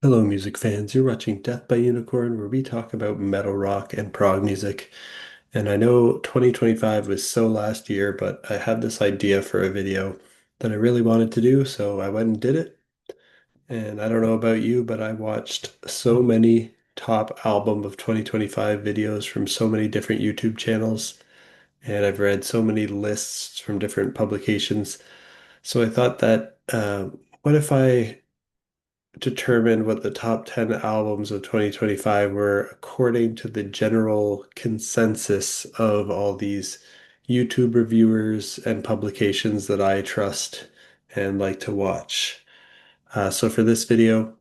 Hello, music fans. You're watching Death by Unicorn, where we talk about metal rock and prog music. And I know 2025 was so last year, but I had this idea for a video that I really wanted to do, so I went and did it. And I don't know about you, but I watched so many top album of 2025 videos from so many different YouTube channels, and I've read so many lists from different publications. So I thought that what if I determine what the top 10 albums of 2025 were according to the general consensus of all these YouTube reviewers and publications that I trust and like to watch. So for this video,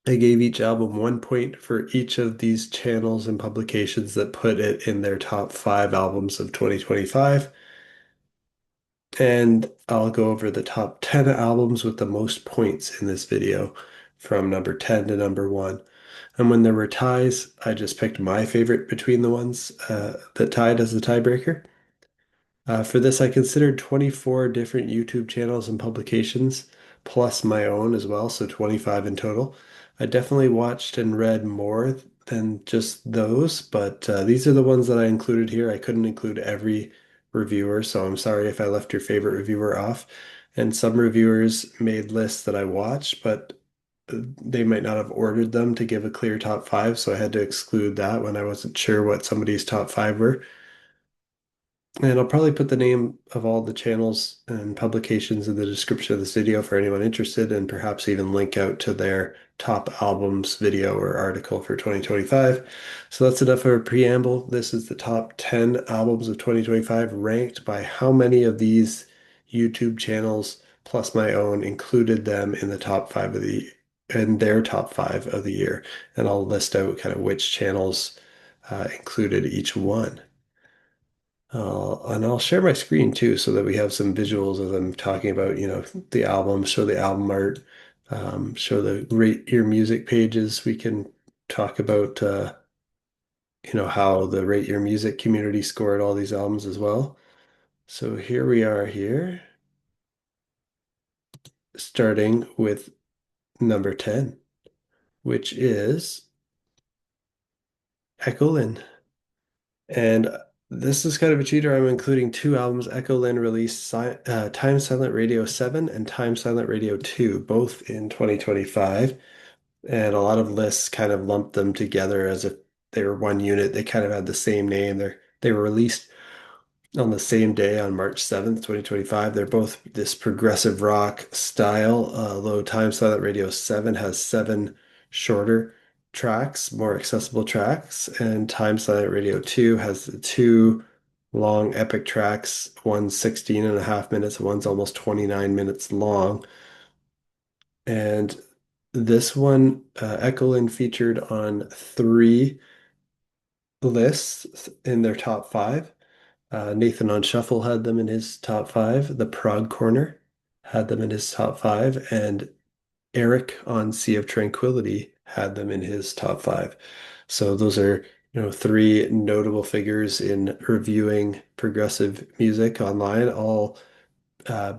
I gave each album 1 point for each of these channels and publications that put it in their top five albums of 2025. And I'll go over the top 10 albums with the most points in this video from number 10 to number 1. And when there were ties, I just picked my favorite between the ones that tied as the tiebreaker. For this, I considered 24 different YouTube channels and publications, plus my own as well, so 25 in total. I definitely watched and read more than just those, but these are the ones that I included here. I couldn't include every reviewer, so I'm sorry if I left your favorite reviewer off. And some reviewers made lists that I watched, but they might not have ordered them to give a clear top five, so I had to exclude that when I wasn't sure what somebody's top five were. And I'll probably put the name of all the channels and publications in the description of this video for anyone interested, and perhaps even link out to their top albums video or article for 2025. So that's enough of a preamble. This is the top 10 albums of 2025 ranked by how many of these YouTube channels plus my own included them in the top five of the in their top five of the year. And I'll list out kind of which channels included each one. And I'll share my screen too so that we have some visuals of them talking about, the album, show the album art, show the rate your music pages. We can talk about, how the rate your music community scored all these albums as well. So here we are here, starting with number 10, which is Echo Lynn. And this is kind of a cheater. I'm including two albums. Echo Lynn released Time Silent Radio 7 and Time Silent Radio 2, both in 2025. And a lot of lists kind of lumped them together as if they were one unit. They kind of had the same name. They were released on the same day on March 7th, 2025. They're both this progressive rock style. Low Time Silent Radio 7 has seven shorter tracks, more accessible tracks, and Time Silent Radio 2 has the two long epic tracks. One's 16 and a half minutes, one's almost 29 minutes long. And this one, Echoland featured on three lists in their top five. Nathan on Shuffle had them in his top five. The Prog Corner had them in his top five, and Eric on Sea of Tranquility had them in his top five. So those are, three notable figures in reviewing progressive music online, all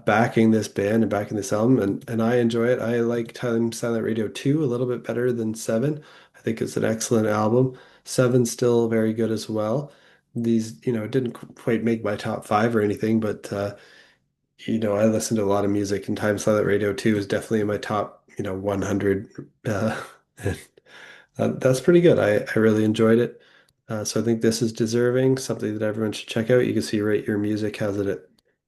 backing this band and backing this album, and I enjoy it. I like Time Silent Radio 2 a little bit better than 7. I think it's an excellent album. 7's still very good as well. These, it didn't quite make my top five or anything, but I listen to a lot of music, and Time Silent Radio 2 is definitely in my top, 100. And that's pretty good. I really enjoyed it. So I think this is deserving, something that everyone should check out. You can see Rate Your Music has it at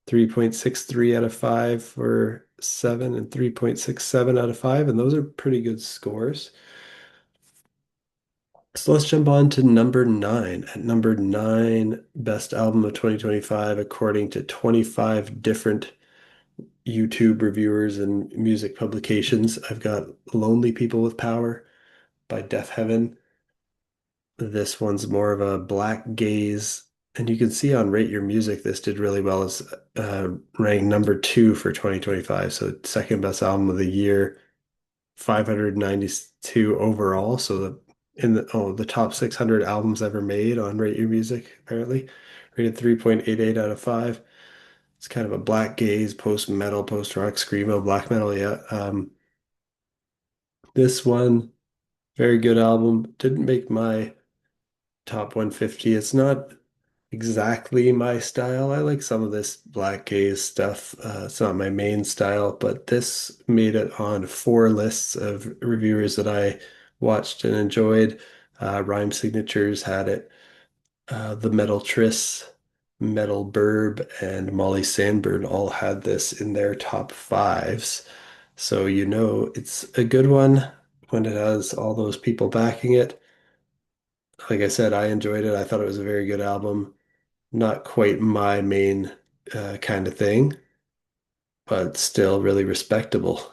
3.63 out of 5 for 7 and 3.67 out of 5, and those are pretty good scores. So let's jump on to number 9. At number 9, best album of 2025, according to 25 different YouTube reviewers and music publications. I've got Lonely People with Power by Deaf Heaven. This one's more of a black gaze. And you can see on Rate Your Music, this did really well as ranked number 2 for 2025. So second best album of the year, 592 overall. So the top 600 albums ever made on Rate Your Music, apparently. Rated 3.88 out of 5. It's kind of a black gaze, post-metal, post-rock, screamo, black metal, yeah. This one, very good album. Didn't make my top 150. It's not exactly my style. I like some of this Black Gaze stuff. It's not my main style, but this made it on four lists of reviewers that I watched and enjoyed. Rhyme Signatures had it. The Metal Triss, Metal Burb, and Molly Sandburn all had this in their top fives. So you know it's a good one when it has all those people backing it. Like I said, I enjoyed it. I thought it was a very good album. Not quite my main kind of thing, but still really respectable.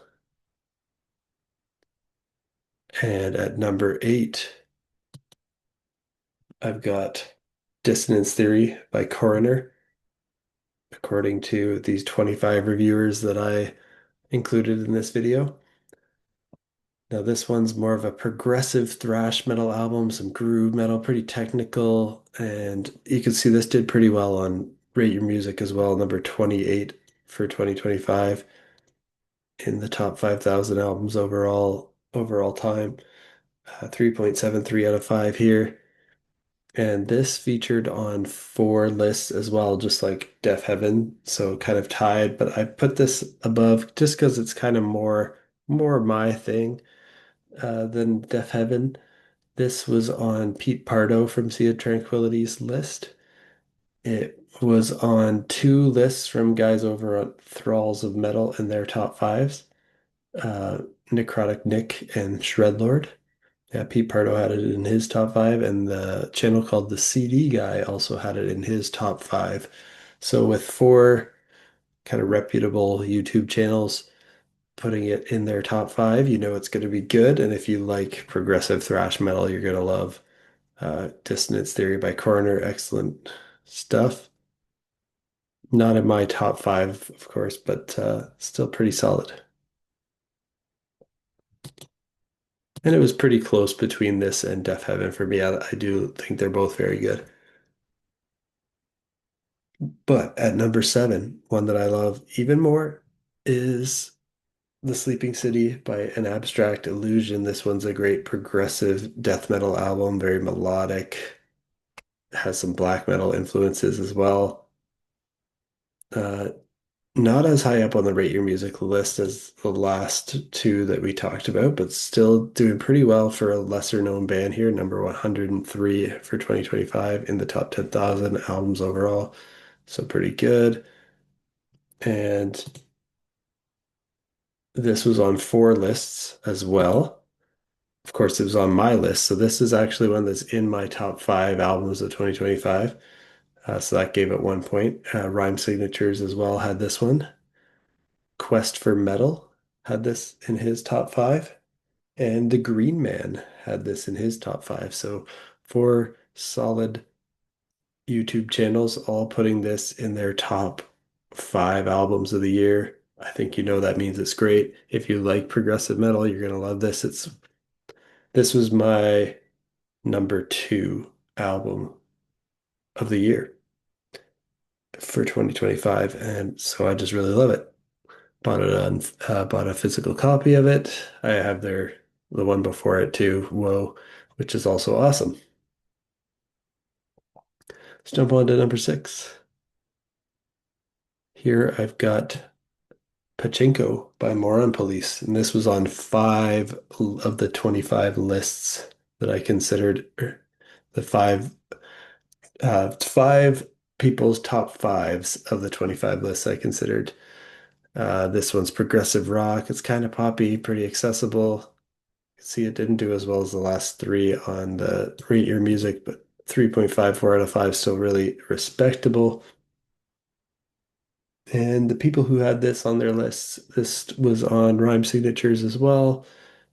And at number eight, I've got Dissonance Theory by Coroner, according to these 25 reviewers that I included in this video. Now, this one's more of a progressive thrash metal album, some groove metal, pretty technical, and you can see this did pretty well on Rate Your Music as well, number 28 for 2025 in the top 5,000 albums overall time. 3.73 out of 5 here. And this featured on four lists as well, just like Deaf Heaven, so kind of tied. But I put this above just because it's kind of more my thing than Deaf Heaven. This was on Pete Pardo from Sea of Tranquility's list. It was on two lists from guys over on Thralls of Metal in their top fives, uh, Necrotic Nick and Shredlord. Yeah, Pete Pardo had it in his top five, and the channel called the CD Guy also had it in his top five. So with four kind of reputable YouTube channels putting it in their top five, you know it's going to be good. And if you like progressive thrash metal, you're going to love Dissonance Theory by Coroner. Excellent stuff. Not in my top five, of course, but still pretty solid. And it was pretty close between this and Deaf Heaven for me. I do think they're both very good. But at number seven, one that I love even more is The Sleeping City by An Abstract Illusion. This one's a great progressive death metal album, very melodic, has some black metal influences as well. Uh, Not as high up on the Rate Your Music list as the last two that we talked about, but still doing pretty well for a lesser known band here, number 103 for 2025 in the top 10,000 albums overall. So pretty good. And this was on four lists as well. Of course, it was on my list. So this is actually one that's in my top five albums of 2025. So that gave it 1 point. Rhyme Signatures as well had this one. Quest for Metal had this in his top five. And The Green Man had this in his top five. So four solid YouTube channels all putting this in their top five albums of the year. I think you know that means it's great. If you like progressive metal, you're gonna love this. This was my number two album of the year for 2025, and so I just really love it. Bought a physical copy of it. I have the one before it too, Whoa, which is also awesome. Let's jump on to number six. Here I've got Pachinko by Moron Police, and this was on five of the 25 lists that I considered, the five people's top fives of the 25 lists I considered. This one's progressive rock. It's kind of poppy, pretty accessible. See, it didn't do as well as the last three on the Rate Your Music, but 3.54 out of 5 still really respectable. And the people who had this on their lists, this was on Rhyme Signatures as well.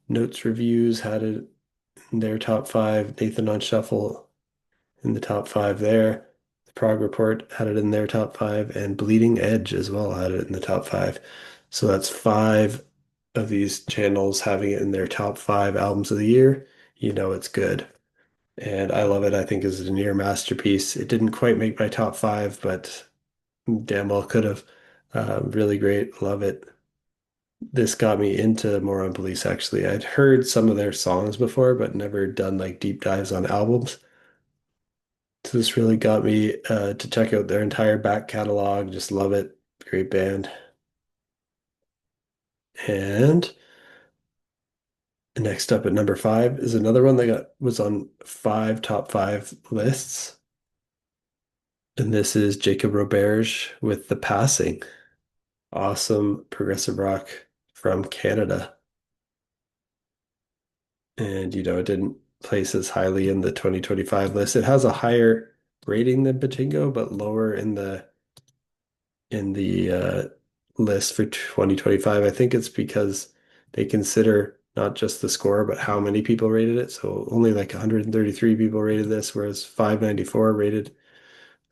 Notes Reviews had it in their top five. Nathan on Shuffle in the top five there. The Prog Report had it in their top five, and Bleeding Edge as well had it in the top five. So that's five of these channels having it in their top five albums of the year. You know it's good. And I love it. I think is a near masterpiece. It didn't quite make my top five, but damn well could have. Really great. Love it. this got me into Moron Police actually. I'd heard some of their songs before, but never done like deep dives on albums. So this really got me to check out their entire back catalog. Just love it. Great band. And next up at number five is another one that was on five top five lists. And this is Jacob Roberge with The Passing. Awesome progressive rock from Canada. And it didn't place as highly in the 2025 list. It has a higher rating than Patingo, but lower in the list for 2025. I think it's because they consider not just the score, but how many people rated it. So only like 133 people rated this, whereas 594 rated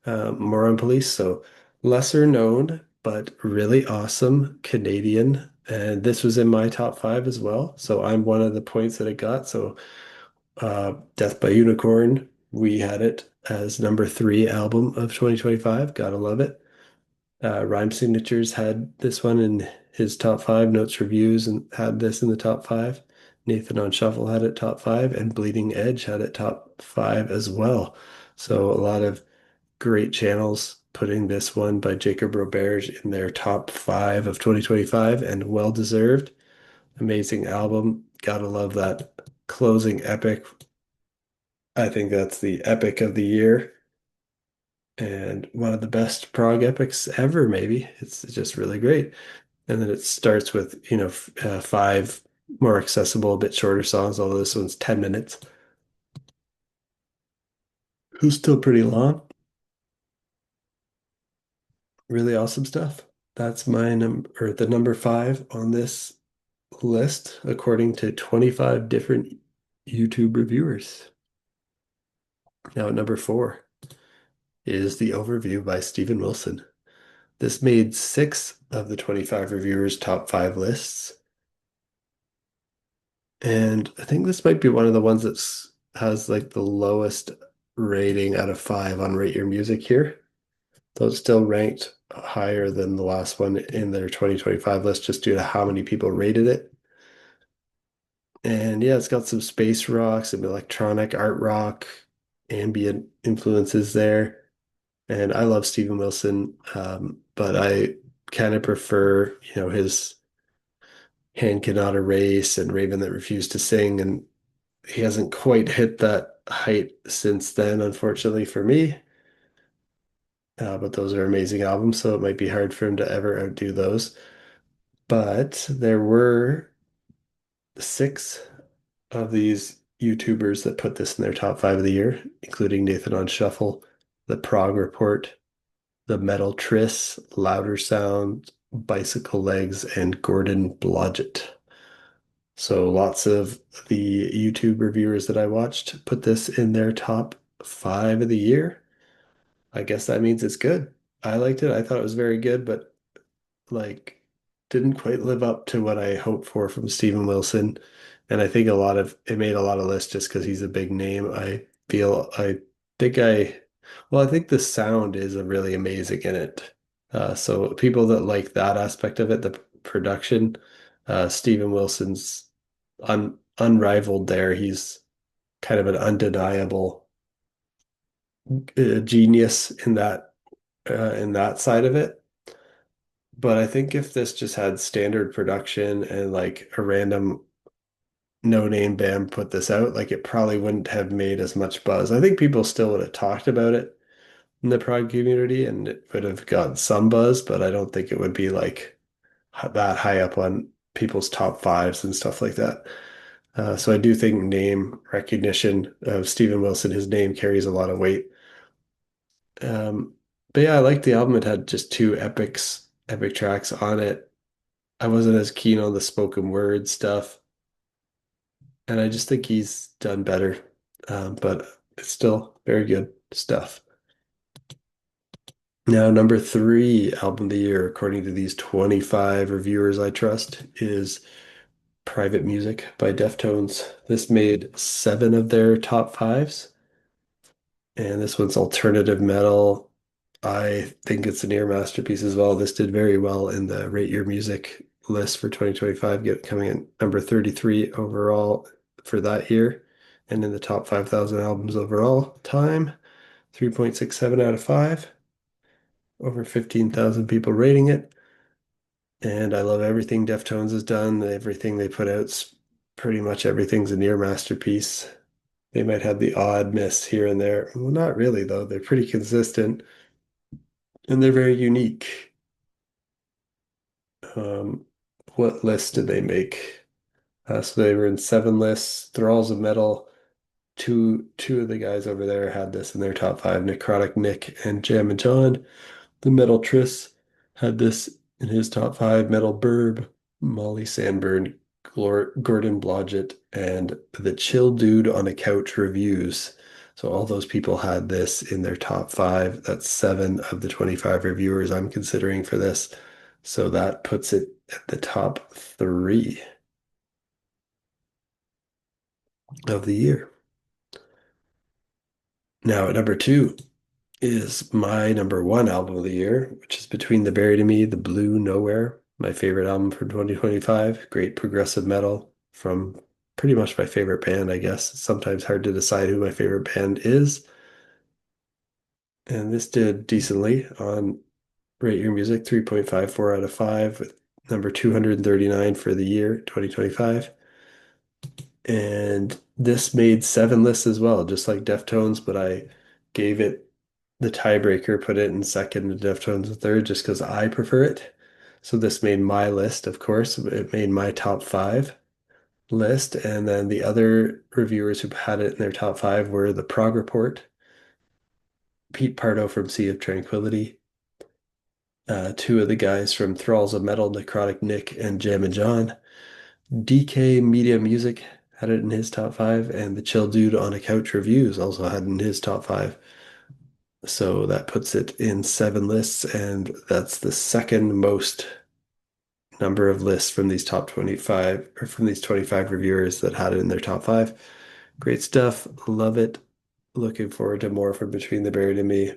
Moron Police. So lesser known, but really awesome Canadian. And this was in my top five as well. So I'm one of the points that it got. So Death by Unicorn, we had it as number three album of 2025. Gotta love it. Rhyme Signatures had this one in his top five. Notes Reviews and had this in the top five. Nathan on Shuffle had it top five, and Bleeding Edge had it top five as well. So a lot of great channels putting this one by Jacob Roberge in their top five of 2025, and well deserved. Amazing album. Gotta love that closing epic. I think that's the epic of the year and one of the best prog epics ever, maybe. It's just really great. And then it starts with, five more accessible, a bit shorter songs, although this one's 10 minutes. Who's still pretty long. Really awesome stuff. That's my number, or the number five on this list, according to 25 different YouTube reviewers. Now, at number four is The Overview by Steven Wilson. This made six of the 25 reviewers' top five lists. And I think this might be one of the ones that has like the lowest rating out of five on Rate Your Music here. Though it's still ranked higher than the last one in their 2025 list just due to how many people rated it. And yeah, it's got some space rock, some electronic art rock, ambient influences there. And I love Steven Wilson, but I kind of prefer, his Hand Cannot Erase and Raven That Refused to Sing. And he hasn't quite hit that height since then, unfortunately for me. But those are amazing albums, so it might be hard for him to ever outdo those. But there were six of these YouTubers that put this in their top five of the year, including Nathan on Shuffle, The Prog Report, The Metal Triss, Louder Sound, Bicycle Legs, and Gordon Blodgett. So lots of the YouTube reviewers that I watched put this in their top five of the year. I guess that means it's good. I liked it. I thought it was very good, but like didn't quite live up to what I hoped for from Steven Wilson. And I think a lot of it made a lot of lists just because he's a big name. I think I think the sound is a really amazing in it. So people that like that aspect of it, the production, Steven Wilson's unrivaled there. He's kind of an undeniable genius in that side of it. But I think if this just had standard production and like a random no-name band put this out, like it probably wouldn't have made as much buzz. I think people still would have talked about it in the prog community and it would have gotten some buzz, but I don't think it would be like that high up on people's top fives and stuff like that. So I do think name recognition of Steven Wilson, his name carries a lot of weight. Um, but yeah, I liked the album. It had just two epic tracks on it. I wasn't as keen on the spoken word stuff, and I just think he's done better. But it's still very good stuff. Now, number three album of the year, according to these 25 reviewers I trust, is Private Music by Deftones. This made seven of their top fives, and this one's alternative metal. I think it's a near masterpiece as well. This did very well in the Rate Your Music list for 2025, coming in number 33 overall for that year, and in the top 5,000 albums overall time, 3.67 out of 5, over 15,000 people rating it. And I love everything Deftones has done. Everything they put out, pretty much everything's a near masterpiece. They might have the odd miss here and there. Well, not really, though. They're pretty consistent and they're very unique. Um, what list did they make? So they were in 7 lists. Thralls of Metal. Two of the guys over there had this in their top 5. Necrotic Nick and Jammin Jon. The Metal Triss had this in his top 5. Metal Burb, Molly Sandburn, Gordon Blodgett, and the Chill Dude on a Couch reviews. So all those people had this in their top 5. That's 7 of the 25 reviewers I'm considering for this. So that puts it at the top 3 of the year. Now at number 2 is my number 1 album of the year, which is Between the Buried and Me, The Blue Nowhere, my favorite album for 2025. Great progressive metal from pretty much my favorite band, I guess. It's sometimes hard to decide who my favorite band is. And this did decently on Rate Your Music, 3.54 out of 5, with number 239 for the year 2025. And this made 7 lists as well, just like Deftones, but I gave it the tiebreaker, put it in second and Deftones in third, just because I prefer it. So this made my list, of course. It made my top 5 list. And then the other reviewers who had it in their top 5 were the Prog Report, Pete Pardo from Sea of Tranquility, two of the guys from Thralls of Metal, Necrotic Nick and Jammin Jon. DK Media Music had it in his top 5, and the Chill Dude on a Couch Reviews also had it in his top 5. So that puts it in 7 lists, and that's the second most number of lists from these top 25 or from these 25 reviewers that had it in their top 5. Great stuff. Love it. Looking forward to more from Between the Buried and Me.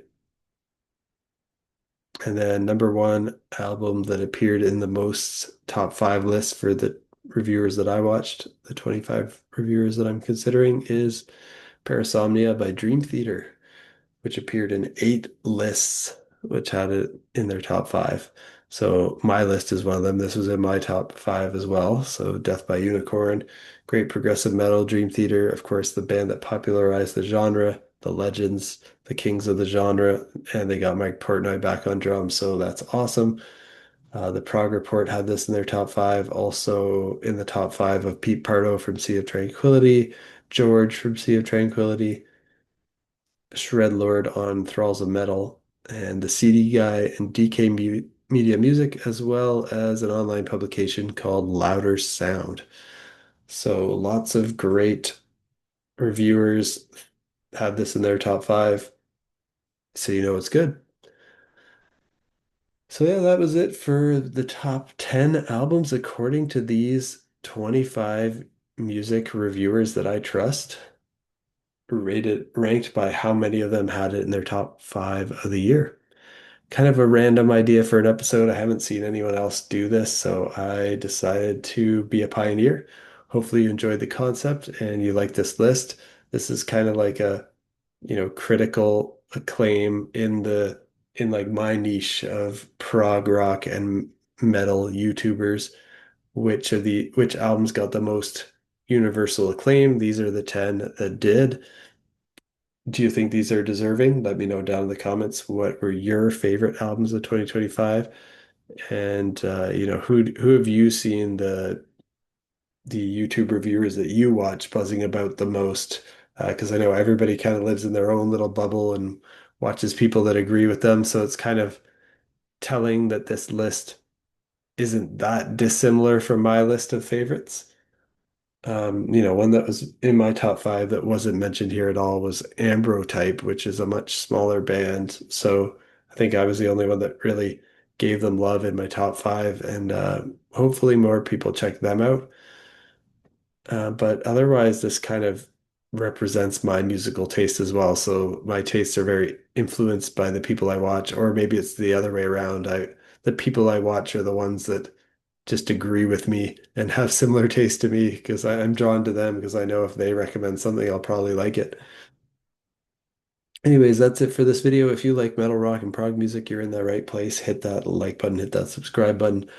And then number 1 album that appeared in the most top 5 lists for the reviewers that I watched, the 25 reviewers that I'm considering, is Parasomnia by Dream Theater, which appeared in 8 lists, which had it in their top 5. So my list is one of them. This was in my top 5 as well. So Death by Unicorn, great progressive metal, Dream Theater, of course, the band that popularized the genre, the legends, the kings of the genre, and they got Mike Portnoy back on drums. So that's awesome. The Prog Report had this in their top 5. Also in the top 5 of Pete Pardo from Sea of Tranquility, George from Sea of Tranquility, Shredlord on Thralls of Metal, and the CD Guy and DK Media Music, as well as an online publication called Louder Sound. So lots of great reviewers had this in their top 5, so you know it's good. So yeah, that was it for the top 10 albums according to these 25 music reviewers that I trust, ranked by how many of them had it in their top 5 of the year. Kind of a random idea for an episode. I haven't seen anyone else do this, so I decided to be a pioneer. Hopefully you enjoyed the concept and you like this list. This is kind of like a, critical acclaim in like my niche of prog rock and metal YouTubers. Which albums got the most universal acclaim? These are the 10 that did. Do you think these are deserving? Let me know down in the comments what were your favorite albums of 2025, and who have you seen the YouTube reviewers that you watch buzzing about the most? Because I know everybody kind of lives in their own little bubble and watches people that agree with them, so it's kind of telling that this list isn't that dissimilar from my list of favorites. One that was in my top 5 that wasn't mentioned here at all was Ambrotype, which is a much smaller band. So I think I was the only one that really gave them love in my top 5, and hopefully more people check them out. But otherwise, this kind of represents my musical taste as well. So my tastes are very influenced by the people I watch, or maybe it's the other way around. The people I watch are the ones that just agree with me and have similar taste to me because I'm drawn to them because I know if they recommend something, I'll probably like it. Anyways, that's it for this video. If you like metal, rock, and prog music, you're in the right place. Hit that like button, hit that subscribe button.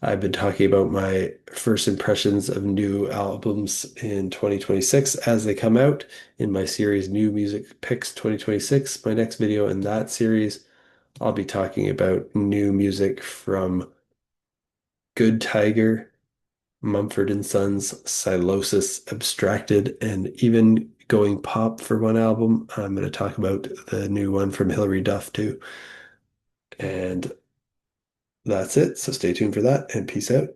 I've been talking about my first impressions of new albums in 2026 as they come out in my series New Music Picks 2026. My next video in that series, I'll be talking about new music from Good Tiger, Mumford and Sons, Silosis, Abstracted, and even going pop for one album. I'm going to talk about the new one from Hilary Duff too. And that's it. So stay tuned for that and peace out.